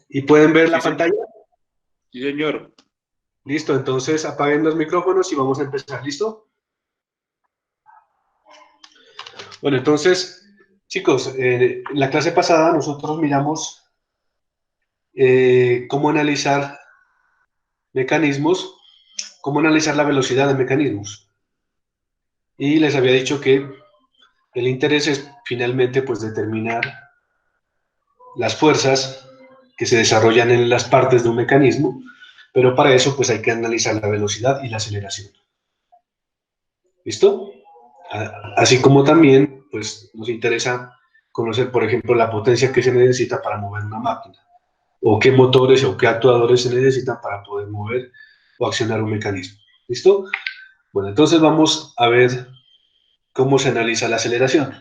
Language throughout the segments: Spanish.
¿Y pueden ver Sí, la señor. pantalla? Sí, señor. Listo, entonces apaguen los micrófonos y vamos a empezar, ¿listo? Bueno, entonces, chicos, en la clase pasada nosotros miramos cómo analizar mecanismos, cómo analizar la velocidad de mecanismos. Y les había dicho que el interés es finalmente pues determinar las fuerzas que se desarrollan en las partes de un mecanismo, pero para eso pues hay que analizar la velocidad y la aceleración. ¿Listo? Así como también pues nos interesa conocer, por ejemplo, la potencia que se necesita para mover una máquina, o qué motores o qué actuadores se necesitan para poder mover o accionar un mecanismo. ¿Listo? Bueno, entonces vamos a ver cómo se analiza la aceleración.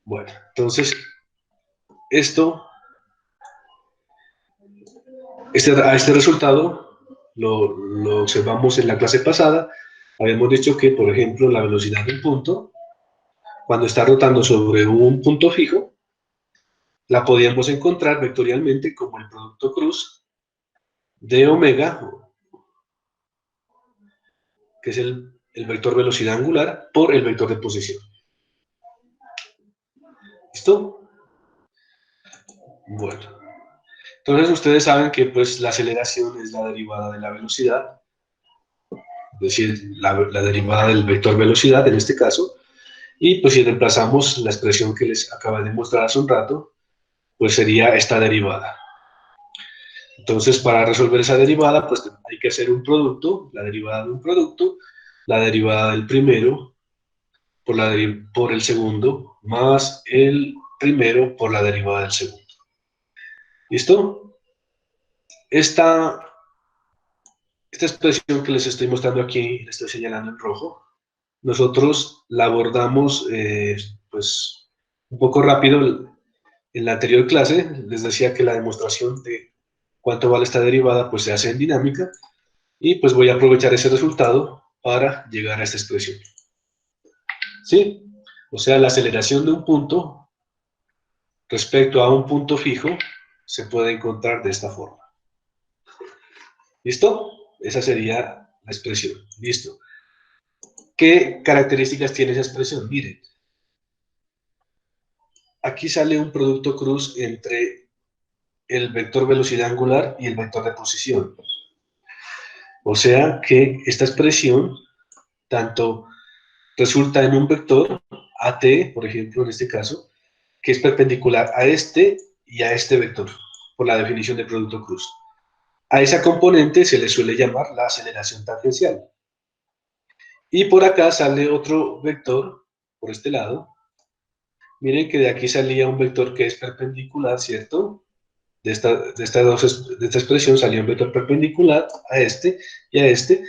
Bueno, entonces a este resultado lo observamos en la clase pasada. Habíamos dicho que, por ejemplo, la velocidad de un punto, cuando está rotando sobre un punto fijo, la podíamos encontrar vectorialmente como el producto cruz de omega, que es el vector velocidad angular, por el vector de posición. ¿Listo? Bueno, entonces ustedes saben que pues la aceleración es la derivada de la velocidad, es decir, la derivada del vector velocidad en este caso, y pues si reemplazamos la expresión que les acaba de mostrar hace un rato, pues sería esta derivada. Entonces, para resolver esa derivada, pues hay que hacer un producto, la derivada de un producto, la derivada del primero por el segundo, más el primero por la derivada del segundo. ¿Listo? Esta, esta expresión que les estoy mostrando aquí, les estoy señalando en rojo, nosotros la abordamos pues un poco rápido en la anterior clase. Les decía que la demostración de cuánto vale esta derivada pues se hace en dinámica, y pues voy a aprovechar ese resultado para llegar a esta expresión. ¿Sí? O sea, la aceleración de un punto respecto a un punto fijo se puede encontrar de esta forma. ¿Listo? Esa sería la expresión. Listo. ¿Qué características tiene esa expresión? Miren, aquí sale un producto cruz entre el vector velocidad angular y el vector de posición. O sea que esta expresión tanto resulta en un vector AT, por ejemplo, en este caso, que es perpendicular a este y a este vector, por la definición de producto cruz. A esa componente se le suele llamar la aceleración tangencial. Y por acá sale otro vector, por este lado. Miren que de aquí salía un vector que es perpendicular, ¿cierto? De esta expresión salía un vector perpendicular a este y a este,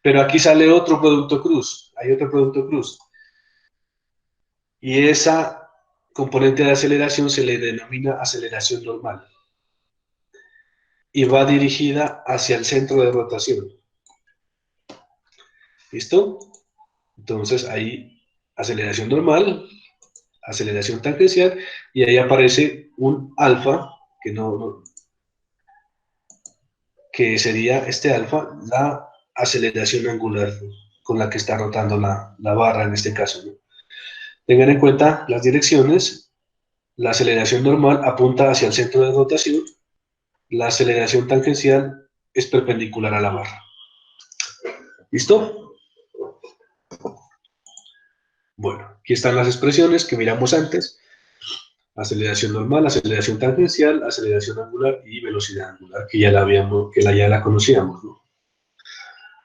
pero aquí sale otro producto cruz, hay otro producto cruz. Y esa componente de aceleración se le denomina aceleración normal y va dirigida hacia el centro de rotación. ¿Listo? Entonces ahí aceleración normal, aceleración tangencial, y ahí aparece un alfa, que sería este alfa, la aceleración angular con la que está rotando la barra en este caso, ¿no? Tengan en cuenta las direcciones. La aceleración normal apunta hacia el centro de rotación, la aceleración tangencial es perpendicular a la barra. ¿Listo? Bueno, aquí están las expresiones que miramos antes. Aceleración normal, aceleración tangencial, aceleración angular y velocidad angular, que ya la conocíamos, ¿no?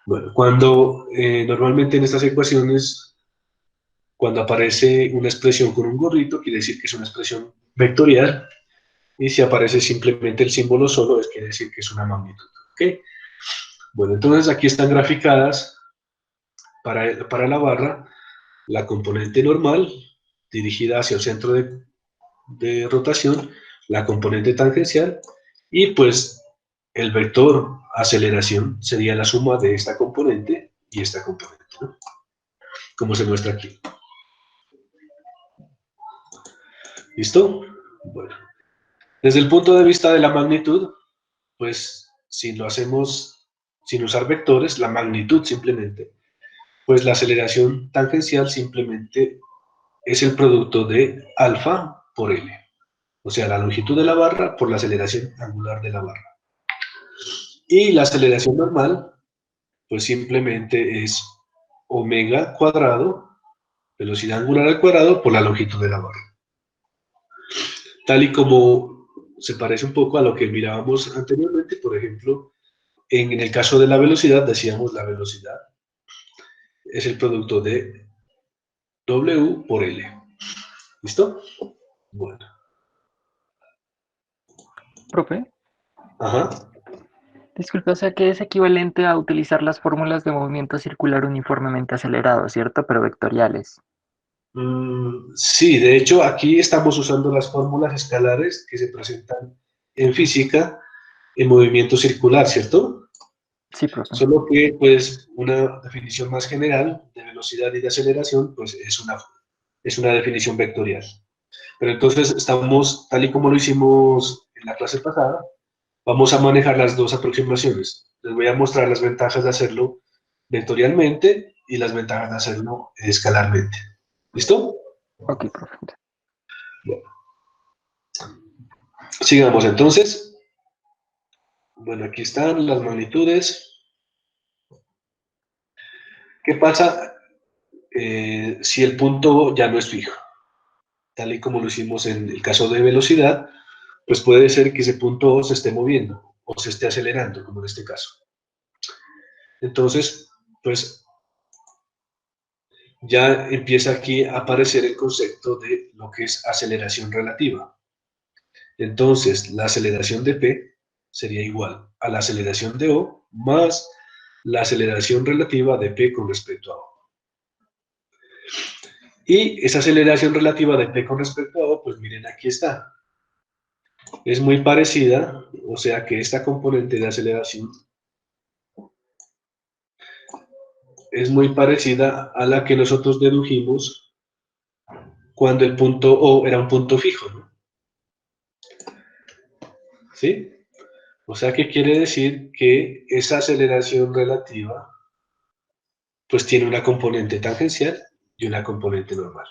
Bueno, cuando normalmente en estas ecuaciones, cuando aparece una expresión con un gorrito, quiere decir que es una expresión vectorial, y si aparece simplemente el símbolo solo, quiere decir que es una magnitud. ¿Ok? Bueno, entonces aquí están graficadas para la barra la componente normal dirigida hacia el centro de rotación, la componente tangencial, y pues el vector aceleración sería la suma de esta componente y esta componente, ¿no? Como se muestra aquí. ¿Listo? Bueno. Desde el punto de vista de la magnitud, pues si lo hacemos sin usar vectores, la magnitud simplemente, pues la aceleración tangencial simplemente es el producto de alfa por L. O sea, la longitud de la barra por la aceleración angular de la barra. Y la aceleración normal, pues simplemente es omega cuadrado, velocidad angular al cuadrado, por la longitud de la barra. Tal y como se parece un poco a lo que mirábamos anteriormente, por ejemplo, en el caso de la velocidad, decíamos la velocidad es el producto de W por L. ¿Listo? Bueno. Profe, Ajá. disculpe, o sea que es equivalente a utilizar las fórmulas de movimiento circular uniformemente acelerado, ¿cierto? Pero vectoriales. Sí, de hecho aquí estamos usando las fórmulas escalares que se presentan en física en movimiento circular, ¿cierto? Sí, profe. Solo que pues una definición más general de velocidad y de aceleración pues es una definición vectorial. Pero entonces estamos, tal y como lo hicimos en la clase pasada, vamos a manejar las dos aproximaciones. Les voy a mostrar las ventajas de hacerlo vectorialmente y las ventajas de hacerlo escalarmente. ¿Listo? Ok, profe. Bueno, sigamos entonces. Bueno, aquí están las magnitudes. ¿Qué pasa si el punto ya no es fijo? Tal y como lo hicimos en el caso de velocidad, pues puede ser que ese punto se esté moviendo o se esté acelerando, como en este caso. Entonces, pues ya empieza aquí a aparecer el concepto de lo que es aceleración relativa. Entonces, la aceleración de P sería igual a la aceleración de O más la aceleración relativa de P con respecto a O. Y esa aceleración relativa de P con respecto a O, pues miren, aquí está. Es muy parecida, o sea que esta componente de aceleración es muy parecida a la que nosotros dedujimos cuando el punto O era un punto fijo, ¿no? ¿Sí? O sea que quiere decir que esa aceleración relativa pues tiene una componente tangencial y una componente normal.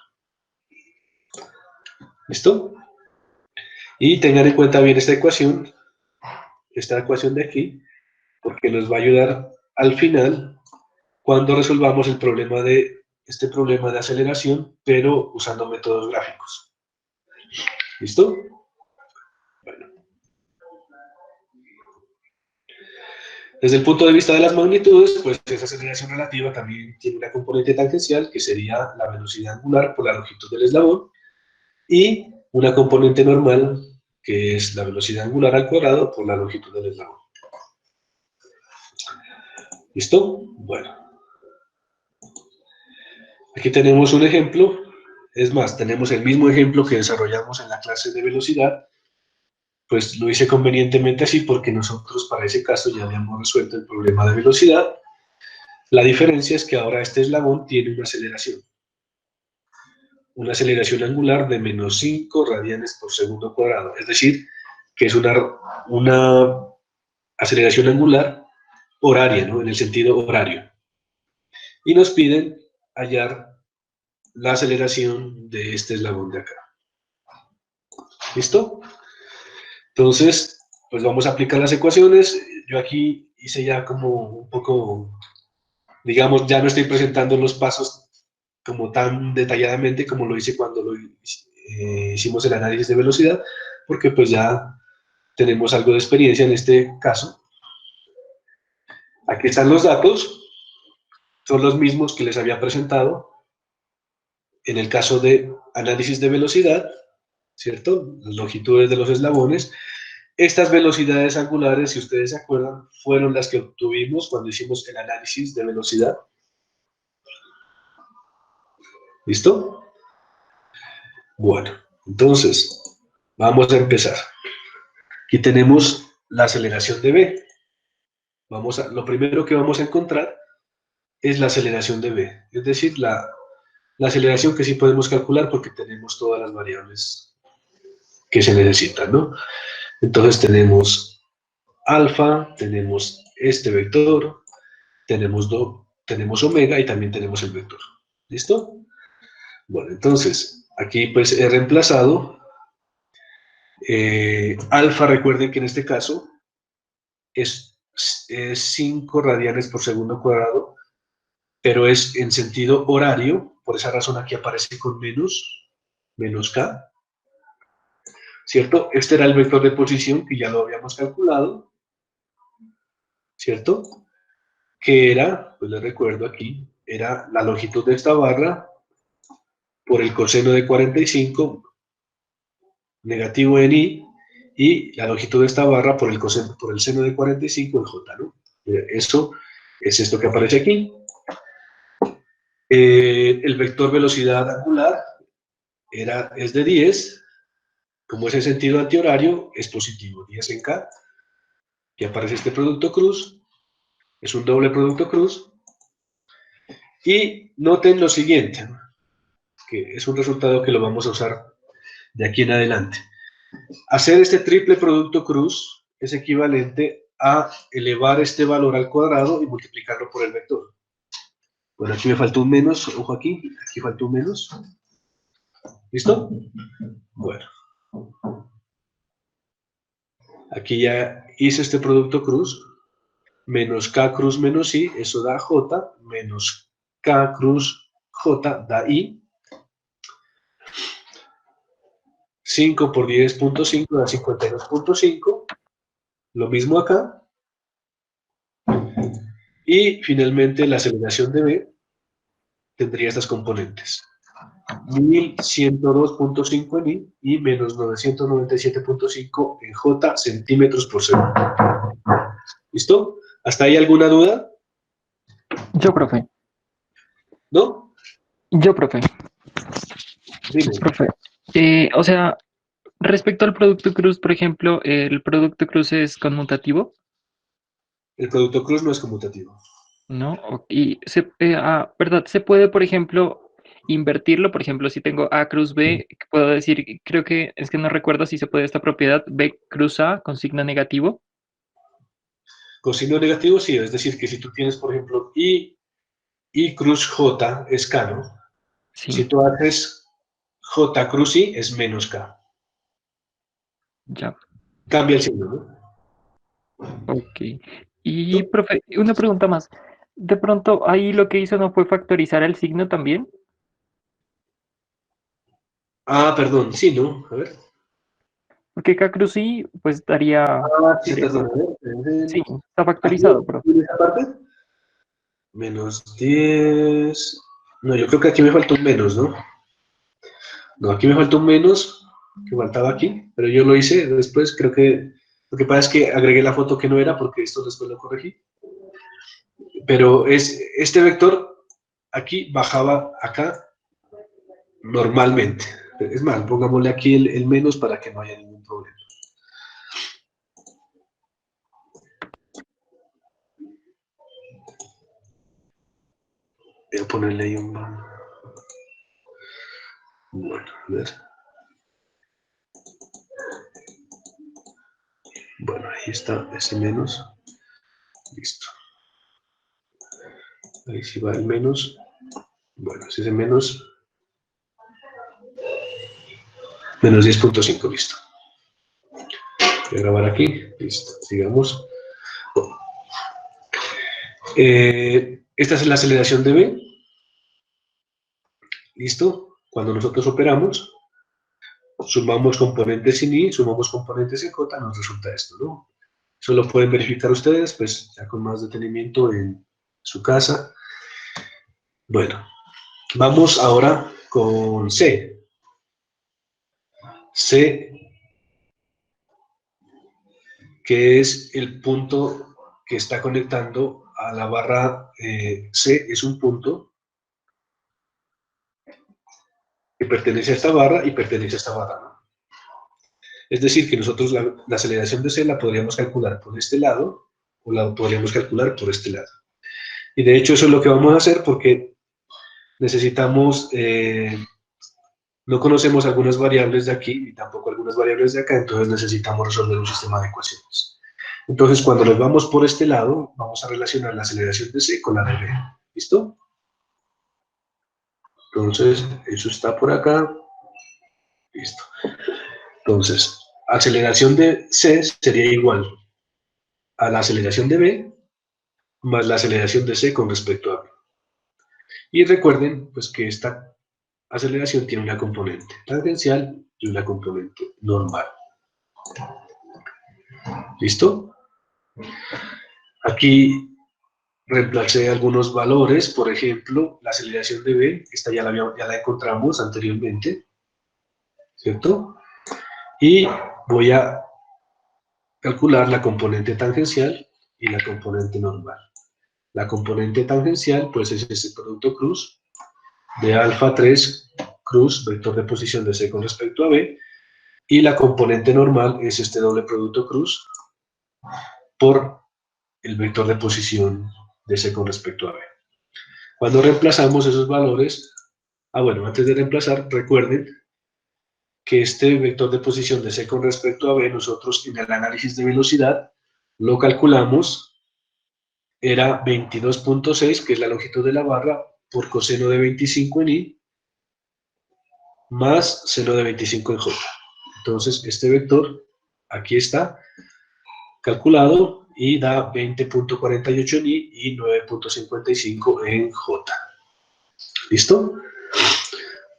¿Listo? Y tengan en cuenta bien esta ecuación de aquí, porque nos va a ayudar al final cuando resolvamos el problema de este problema de aceleración, pero usando métodos gráficos. ¿Listo? Bueno. Desde el punto de vista de las magnitudes, pues esa aceleración relativa también tiene una componente tangencial, que sería la velocidad angular por la longitud del eslabón, y una componente normal, que es la velocidad angular al cuadrado por la longitud del eslabón. ¿Listo? Bueno. Aquí tenemos un ejemplo. Es más, tenemos el mismo ejemplo que desarrollamos en la clase de velocidad. Pues lo hice convenientemente así porque nosotros para ese caso ya habíamos resuelto el problema de velocidad. La diferencia es que ahora este eslabón tiene una aceleración angular de menos 5 radianes por segundo cuadrado. Es decir, que es una aceleración angular horaria, ¿no? En el sentido horario. Y nos piden hallar la aceleración de este eslabón de acá. ¿Listo? Entonces, pues vamos a aplicar las ecuaciones. Yo aquí hice ya como un poco, digamos, ya no estoy presentando los pasos como tan detalladamente como lo hice cuando hicimos el análisis de velocidad, porque pues ya tenemos algo de experiencia en este caso. Aquí están los datos, son los mismos que les había presentado en el caso de análisis de velocidad, ¿cierto? Las longitudes de los eslabones. Estas velocidades angulares, si ustedes se acuerdan, fueron las que obtuvimos cuando hicimos el análisis de velocidad. ¿Listo? Bueno, entonces, vamos a empezar. Aquí tenemos la aceleración de B. Lo primero que vamos a encontrar es la aceleración de B, es decir, la aceleración que sí podemos calcular porque tenemos todas las variables que se necesitan, ¿no? Entonces tenemos alfa, tenemos este vector, tenemos omega y también tenemos el vector. ¿Listo? Bueno, entonces, aquí pues he reemplazado alfa, recuerden que en este caso es 5 radianes por segundo cuadrado, pero es en sentido horario, por esa razón aquí aparece con menos k, ¿cierto? Este era el vector de posición que ya lo habíamos calculado, ¿cierto? Que era, pues les recuerdo aquí, era la longitud de esta barra por el coseno de 45 negativo en i, y la longitud de esta barra por el seno de 45 en j, ¿no? Eso es esto que aparece aquí. El vector velocidad angular es de 10, como es en sentido antihorario, es positivo, 10 en k, que aparece este producto cruz, es un doble producto cruz, y noten lo siguiente, que es un resultado que lo vamos a usar de aquí en adelante. Hacer este triple producto cruz es equivalente a elevar este valor al cuadrado y multiplicarlo por el vector. Bueno, aquí me faltó un menos, ojo aquí faltó un menos. ¿Listo? Bueno. Aquí ya hice este producto cruz, menos k cruz menos i, eso da j, menos k cruz j da i. 5 por 10.5 da 52.5. Lo mismo acá. Y finalmente la aceleración de B tendría estas componentes. 1102.5 en I y menos 997.5 en J centímetros por segundo. ¿Listo? ¿Hasta ahí alguna duda? Yo, profe. ¿No? Yo, profe. Dime. Profe. O sea, respecto al producto cruz, por ejemplo, ¿el producto cruz es conmutativo? El producto cruz no es conmutativo. ¿No? Y ¿verdad? Se puede, por ejemplo, invertirlo. Por ejemplo, si tengo A cruz B, puedo decir, creo que es que no recuerdo si se puede esta propiedad, B cruz A con signo negativo. Con signo negativo, sí. Es decir, que si tú tienes, por ejemplo, I cruz J es K, ¿no? Sí, Si tú haces J cruz I es menos K. ya. Cambia el signo, ¿no? Ok. Y, profe, una pregunta más. De pronto, ahí lo que hizo no fue factorizar el signo también, Ah, perdón, sí, ¿no? A ver. porque K cruz I, pues daría, Ah, sí, daría, perdón. A ver. sí, está ¿Aquí factorizado, profe. en esta parte? Menos 10. No, yo creo que aquí me faltó un menos, ¿no? No, aquí me faltó un menos que faltaba aquí, pero yo lo hice después. Creo que lo que pasa es que agregué la foto que no era porque esto después lo corregí. Pero este vector aquí bajaba acá normalmente. Es más, pongámosle aquí el menos para que no haya ningún problema. Voy a ponerle ahí un... Bueno, a ver. Bueno, ahí está ese menos. Listo. Ahí sí va el menos. Bueno, si ese menos. Menos 10.5, listo. Voy a grabar aquí. Listo, sigamos. Esta es la aceleración de B. Listo. Cuando nosotros operamos, sumamos componentes en I, sumamos componentes en J, nos resulta esto, ¿no? Eso lo pueden verificar ustedes, pues ya con más detenimiento en su casa. Bueno, vamos ahora con C. C, que es el punto que está conectando a la barra C, es un punto que pertenece a esta barra y pertenece a esta barra, ¿no? Es decir, que nosotros la aceleración de C la podríamos calcular por este lado o la podríamos calcular por este lado. Y de hecho eso es lo que vamos a hacer porque necesitamos No conocemos algunas variables de aquí y tampoco algunas variables de acá, entonces necesitamos resolver un sistema de ecuaciones. Entonces, cuando nos vamos por este lado, vamos a relacionar la aceleración de C con la de B. ¿Listo? Entonces, eso está por acá. Listo. Entonces, aceleración de C sería igual a la aceleración de B más la aceleración de C con respecto a B. Y recuerden, pues, que esta aceleración tiene una componente tangencial y una componente normal. ¿Listo? Aquí reemplacé algunos valores, por ejemplo, la aceleración de B, esta ya la encontramos anteriormente, ¿cierto? Y voy a calcular la componente tangencial y la componente normal. La componente tangencial, pues, es ese producto cruz de alfa 3 cruz, vector de posición de C con respecto a B, y la componente normal es este doble producto cruz por el vector de posición de C con respecto a B. Cuando reemplazamos esos valores, bueno, antes de reemplazar, recuerden que este vector de posición de C con respecto a B, nosotros en el análisis de velocidad lo calculamos, era 22.6, que es la longitud de la barra, por coseno de 25 en I, más seno de 25 en J. Entonces, este vector, aquí está, calculado, y da 20.48 en I y 9.55 en J. ¿Listo?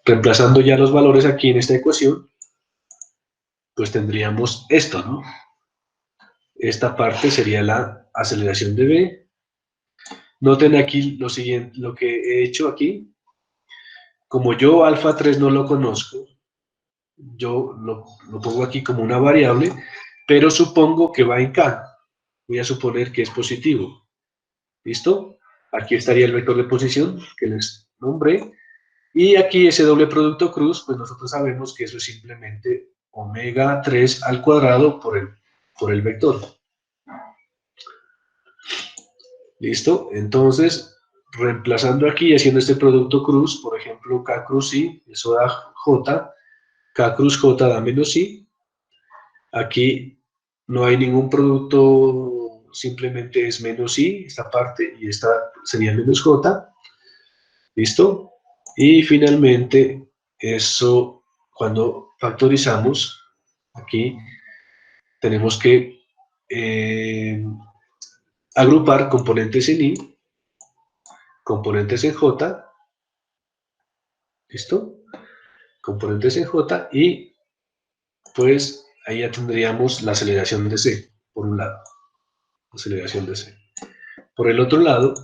Reemplazando ya los valores aquí en esta ecuación, pues tendríamos esto, ¿no? Esta parte sería la aceleración de B. Noten aquí lo siguiente, lo que he hecho aquí. Como yo alfa 3 no lo conozco, yo lo pongo aquí como una variable, pero supongo que va en K. Voy a suponer que es positivo. ¿Listo? Aquí estaría el vector de posición que les nombré. Y aquí ese doble producto cruz, pues nosotros sabemos que eso es simplemente omega 3 al cuadrado por el vector. ¿Listo? Entonces, reemplazando aquí, haciendo este producto cruz, por ejemplo, K cruz I, eso da J, K cruz J da menos I. Aquí no hay ningún producto, simplemente es menos I, esta parte, y esta sería menos J. ¿Listo? Y finalmente, eso, cuando factorizamos, aquí tenemos que agrupar componentes en I, componentes en J, ¿listo? Componentes en J y pues ahí ya tendríamos la aceleración de C, por un lado, aceleración de C. Por el otro lado,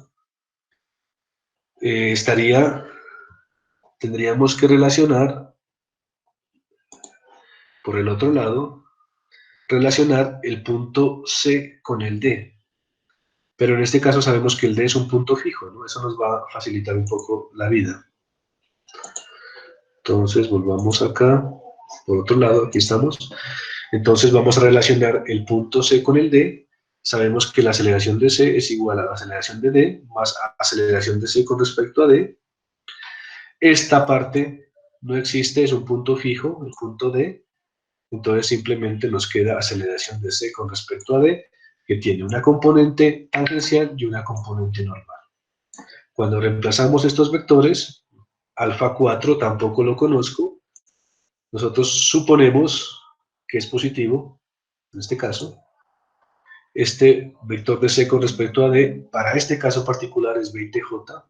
tendríamos que relacionar, por el otro lado, relacionar el punto C con el D. Pero en este caso sabemos que el D es un punto fijo, ¿no? Eso nos va a facilitar un poco la vida. Entonces, volvamos acá. Por otro lado, aquí estamos. Entonces, vamos a relacionar el punto C con el D. Sabemos que la aceleración de C es igual a la aceleración de D más aceleración de C con respecto a D. Esta parte no existe, es un punto fijo, el punto D. Entonces, simplemente nos queda aceleración de C con respecto a D, que tiene una componente tangencial y una componente normal. Cuando reemplazamos estos vectores, alfa 4 tampoco lo conozco, nosotros suponemos que es positivo, en este caso. Este vector de C con respecto a D, para este caso particular es 20J.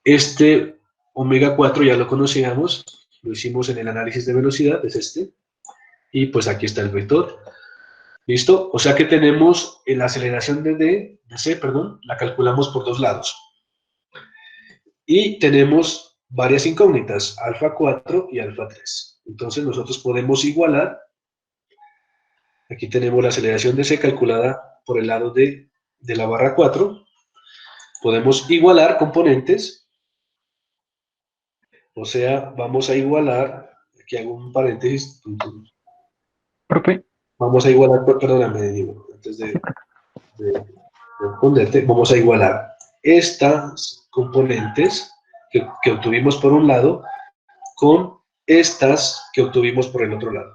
Este omega 4 ya lo conocíamos, lo hicimos en el análisis de velocidad, es este. Y pues aquí está el vector. ¿Listo? O sea que tenemos la aceleración de C, la calculamos por dos lados. Y tenemos varias incógnitas, alfa 4 y alfa 3. Entonces nosotros podemos igualar, aquí tenemos la aceleración de C calculada por el lado de la barra 4, podemos igualar componentes, o sea, vamos a igualar, aquí hago un paréntesis, Profe, vamos a igualar, perdóname, digo, antes de responderte, vamos a igualar estas componentes que obtuvimos por un lado con estas que obtuvimos por el otro lado.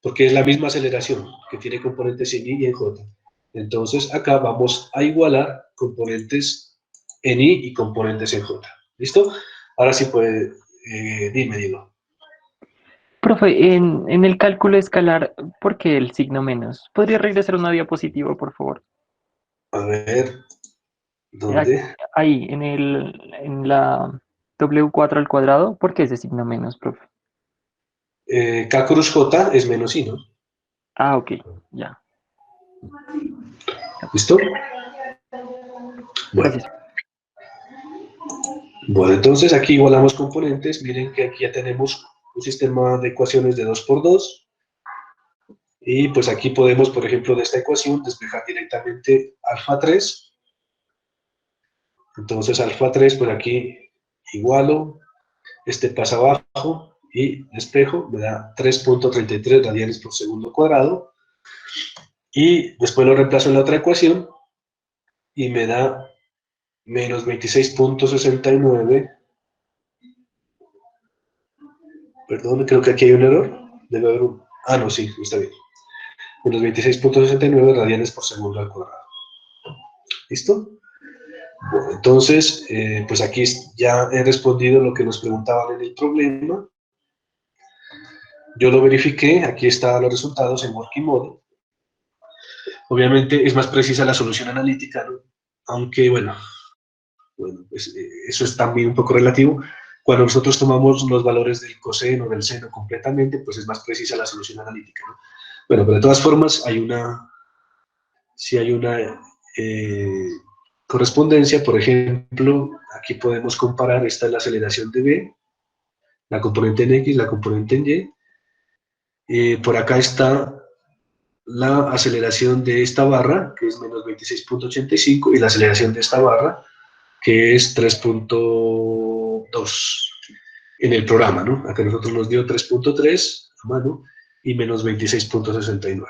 Porque es la misma aceleración que tiene componentes en I y en J. Entonces acá vamos a igualar componentes en I y componentes en J. ¿Listo? Ahora sí puede, dime, Diego. Profe, en el cálculo escalar, ¿por qué el signo menos? ¿Podría regresar una diapositiva, por favor? A ver, Aquí- ¿dónde? Ahí, en la W4 al cuadrado, ¿por qué ese signo menos, profe? K cruz J es menos I, ¿no? Ah, ok, ya. ¿Listo? Bueno. Gracias. Bueno, entonces aquí igualamos componentes. Miren que aquí ya tenemos un sistema de ecuaciones de 2 por 2. Y pues aquí podemos, por ejemplo, de esta ecuación, despejar directamente alfa 3. Entonces alfa 3, pues aquí igualo, este pasa abajo y despejo, me da 3.33 radianes por segundo cuadrado. Y después lo reemplazo en la otra ecuación y me da menos 26.69. Perdón, creo que aquí hay un error. Debe haber un... Ah, no, sí, está bien. Menos 26.69 radianes por segundo al cuadrado. ¿Listo? Bueno, entonces, pues aquí ya he respondido lo que nos preguntaban en el problema. Yo lo verifiqué, aquí están los resultados en Working Mode. Obviamente es más precisa la solución analítica, ¿no? Aunque, bueno, pues, eso es también un poco relativo. Cuando nosotros tomamos los valores del coseno, del seno completamente, pues es más precisa la solución analítica, ¿no? Bueno, pero de todas formas sí hay una correspondencia. Por ejemplo, aquí podemos comparar, esta es la aceleración de B, la componente en X, la componente en Y. Por acá está la aceleración de esta barra, que es menos 26.85, y la aceleración de esta barra, que es 3.2 en el programa, ¿no? Acá nosotros nos dio 3.3 a mano y menos 26.69.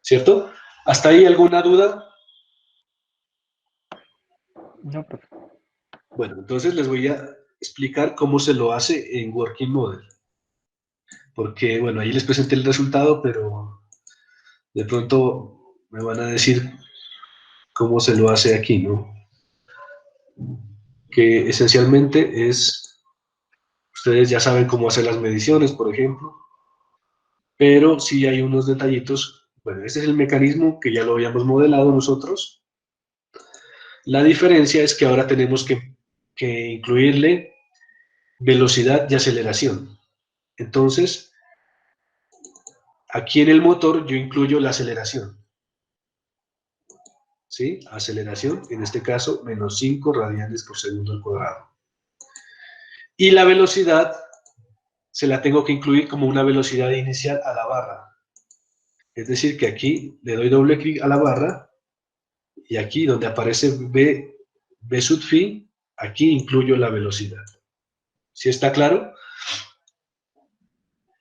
¿Cierto? ¿Hasta ahí alguna duda? No, profe. Bueno, entonces les voy a explicar cómo se lo hace en Working Model. Porque, bueno, ahí les presenté el resultado, pero de pronto me van a decir cómo se lo hace aquí, ¿no? Que esencialmente es, ustedes ya saben cómo hacer las mediciones, por ejemplo, pero sí hay unos detallitos. Bueno, este es el mecanismo que ya lo habíamos modelado nosotros. La diferencia es que ahora tenemos que incluirle velocidad y aceleración. Entonces, aquí en el motor yo incluyo la aceleración. ¿Sí? Aceleración, en este caso, menos 5 radianes por segundo al cuadrado. Y la velocidad se la tengo que incluir como una velocidad inicial a la barra. Es decir, que aquí le doy doble clic a la barra y aquí donde aparece B sub phi, aquí incluyo la velocidad. ¿Sí está claro?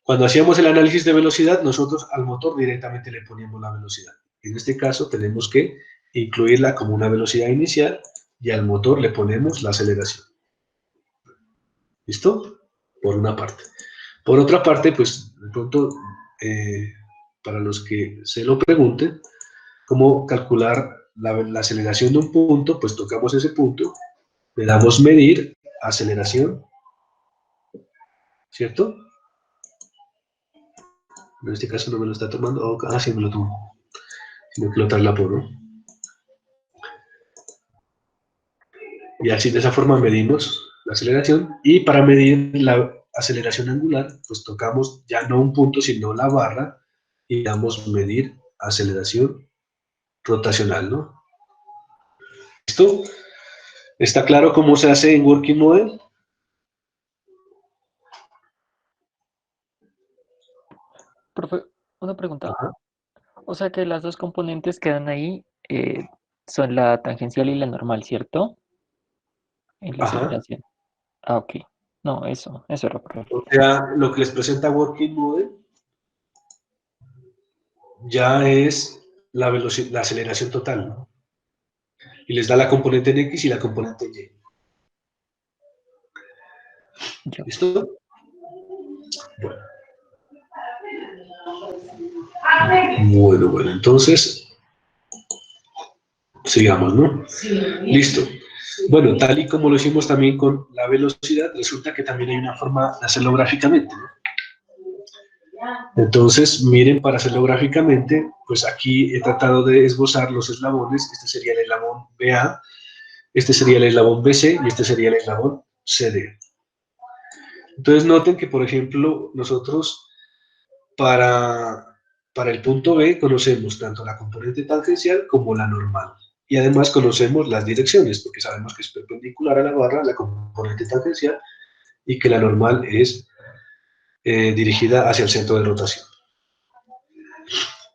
Cuando hacíamos el análisis de velocidad, nosotros al motor directamente le poníamos la velocidad. En este caso tenemos que incluirla como una velocidad inicial y al motor le ponemos la aceleración. ¿Listo? Por una parte. Por otra parte, pues de pronto, para los que se lo pregunten, cómo calcular la aceleración de un punto, pues tocamos ese punto, le damos medir, aceleración, ¿cierto? En este caso no me lo está tomando, sí me lo tomo, sino que lo traslapo, ¿no? Y así de esa forma medimos la aceleración, y para medir la aceleración angular, pues tocamos ya no un punto, sino la barra, y damos medir aceleración rotacional, ¿no? ¿Listo? ¿Está claro cómo se hace en Working Model? Profe, una pregunta. Ajá, O sea que las dos componentes que dan ahí son la tangencial y la normal, ¿cierto? En la ajá. aceleración. Ah, ok. No, eso era, profe. O sea, lo que les presenta Working Model ya es la aceleración total, ¿no? Y les da la componente en X y la componente en Y. Ya. ¿Listo? Bueno, entonces, sigamos, ¿no? Listo. Bueno, tal y como lo hicimos también con la velocidad, resulta que también hay una forma de hacerlo gráficamente, ¿no? Entonces, miren, para hacerlo gráficamente, pues aquí he tratado de esbozar los eslabones. Este sería el eslabón BA, este sería el eslabón BC y este sería el eslabón CD. Entonces, noten que, por ejemplo, nosotros para el punto B conocemos tanto la componente tangencial como la normal. Y además conocemos las direcciones, porque sabemos que es perpendicular a la barra la componente tangencial y que la normal es dirigida hacia el centro de rotación.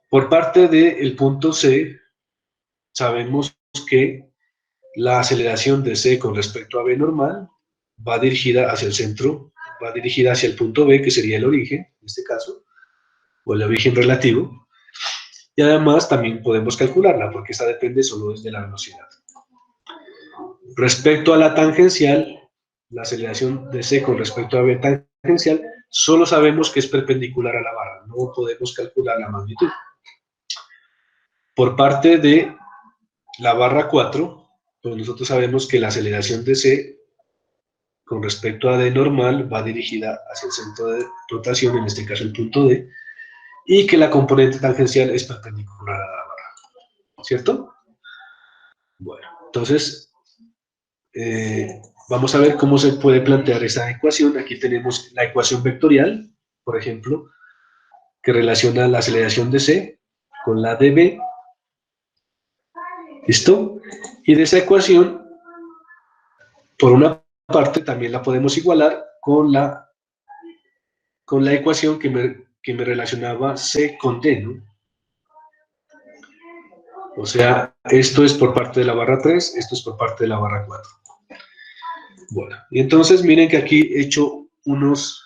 Por parte del punto C, sabemos que la aceleración de C con respecto a B normal va dirigida hacia el centro, va dirigida hacia el punto B, que sería el origen, en este caso, o el origen relativo. Y además también podemos calcularla, porque esta depende solo de la velocidad. Respecto a la tangencial, la aceleración de C con respecto a B tangencial, solo sabemos que es perpendicular a la barra, no podemos calcular la magnitud. Por parte de la barra 4, pues nosotros sabemos que la aceleración de C con respecto a D normal va dirigida hacia el centro de rotación, en este caso el punto D, y que la componente tangencial es perpendicular a la barra, ¿cierto? Bueno, entonces vamos a ver cómo se puede plantear esa ecuación. Aquí tenemos la ecuación vectorial, por ejemplo, que relaciona la aceleración de C con la de B. ¿Listo? Y de esa ecuación, por una parte, también la podemos igualar con la ecuación que me relacionaba C con D, ¿no? O sea, esto es por parte de la barra 3, esto es por parte de la barra 4. Bueno, y entonces miren que aquí he hecho unos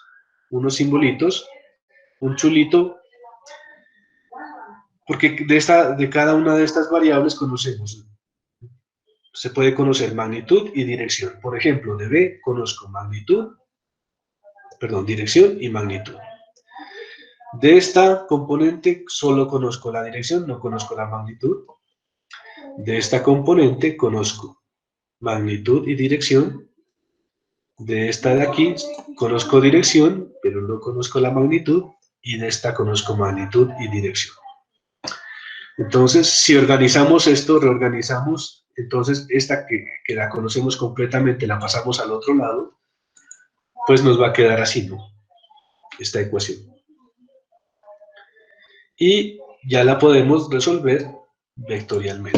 simbolitos, un chulito, porque de cada una de estas variables conocemos, se puede conocer magnitud y dirección. Por ejemplo, de B conozco dirección y magnitud. De esta componente solo conozco la dirección, no conozco la magnitud. De esta componente conozco magnitud y dirección. De esta de aquí conozco dirección, pero no conozco la magnitud. Y de esta conozco magnitud y dirección. Entonces, si organizamos esto, reorganizamos, entonces esta que la conocemos completamente, la pasamos al otro lado, pues nos va a quedar así, ¿no? Esta ecuación. Y ya la podemos resolver vectorialmente.